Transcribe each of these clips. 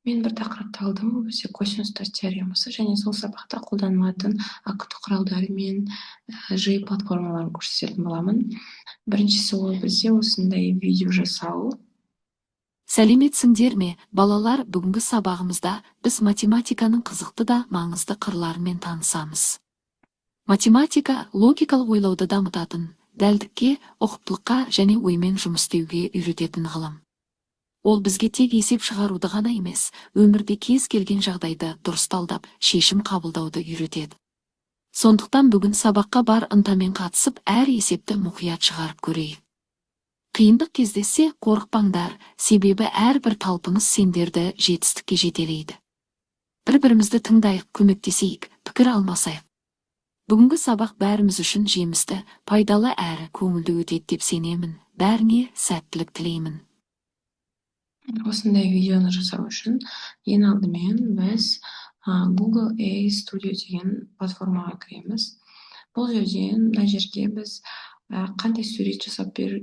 Мен бір тақырыпты алдым, ол бізде косинустар теоремасы, және сол сабақта қолданылатын күту құралдары мен жиі платформаларын көрсететін боламын. Біріншісі ол бізде осындай видео жасау. Сәлеметсіңдер ме, балалар, бүгінгі сабағымызда біз математиканың қызықты да маңызды қырларымен танысамыз. Математика логикалық ойлауды дамытатын, дәлдікке, ұқыптылыққа және оймен жұмыс істеуге үйрететін ғылым. Ол бізге тек есеп шығаруды ғана емес, өмірде кез келген жағдайды дұрыс талдап, шешім қабылдауды үйретеді. Сондықтан бүгін сабаққа бар ынтамен қатысып, әр есепті мұқият шығарып көрейік. Қиындық кездессе, қорықпаңдар, себебі әрбір талпыныс сендерді жетістікке жетелейді. Бір-бірімізді тыңдайық, көмектесейік, пікір алмасайық. Бүгінгі сабақ бәріміз үшін жемісті, пайдалы әрі көңілді өтеді деп сенемін. Бәріңе сәттілік тілеймін. Осындай видеоны жасау үшін ең алдымен біз Google A Studio деген платформаға кіреміз. Бұл жерден мына жерге біз қандай сурет жасап бер,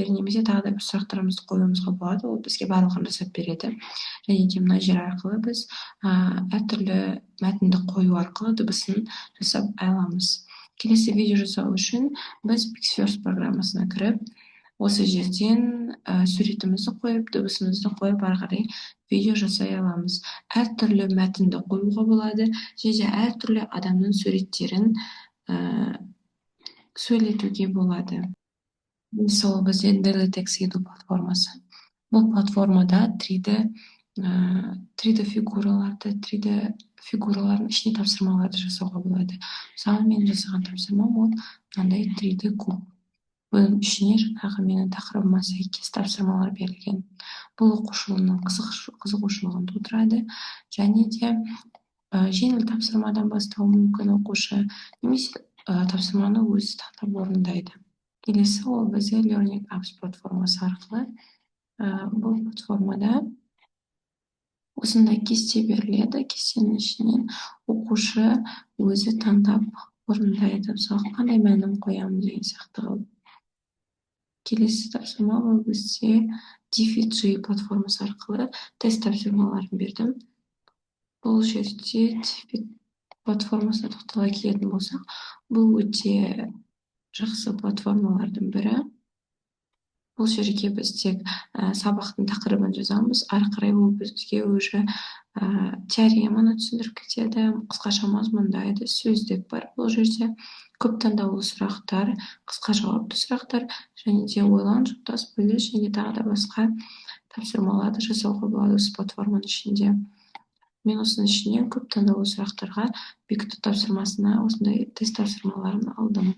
немесе тағы да бір сұрақтарымызды қоюымызға болады. Ол бізге барлығын жасап береді. Және де мына жер арқылы біз әртүрлі мәтінді қою арқылы дыбысын жасап аламыз. Келесі видео жасау үшін біз Pixverse программасына кіріп, осы жерден суретімізді қойып, дыбысымызды қойып, ары қарай видео жасай аламыз. Әртүрлі мәтінді қоюға болады, және әртүрлі адамның суреттерін сөйлетуге болады. Мысалы бізде DailyText Edu платформасы. Бұл платформада 3D фигуралардың ішіне тапсырмаларды жасауға болады. Мысалы, мен жасаған тапсырмам ол мынандай 3D куб. Бұның ішіне жаңағы менің тақырыбыма сәйкес тапсырмалар берілген. Бұл оқушының қызығушылығын тудырады, және де жеңіл тапсырмадан бастауы мүмкін оқушы, немесе тапсырманы өзі таңдап орындайды. Келесі ол бізде Learning Apps платформасы арқылы. Бұл платформада осындай кесте беріледі. Кестенің ішінен оқушы өзі таңдап орындайды. Мысалы, қандай мәнін қоямын деген сияқты қылып. Келесі тапсырма ол бізде DeFi платформасы арқылы тест тапсырмаларын бердім. Бұл жерде DeFi платформасына тоқтала келетін болсақ, бұл өте жақсы платформалардың бірі. Бұл жерге біз тек сабақтың тақырыбын жазамыз, ары қарай ол бізге уже теореманы түсіндіріп кетеді, қысқаша мазмұндайды, сөздік бар. Бұл жерде көп таңдаулы сұрақтар, қысқа жауапты сұрақтар, және де ойлан, жұптас, бөліс, және тағы да басқа тапсырмаларды жасауға болады осы платформаның ішінде. Мен осының ішінен көп таңдаулы сұрақтарға бекіту тапсырмасына осындай тест тапсырмаларын алдым.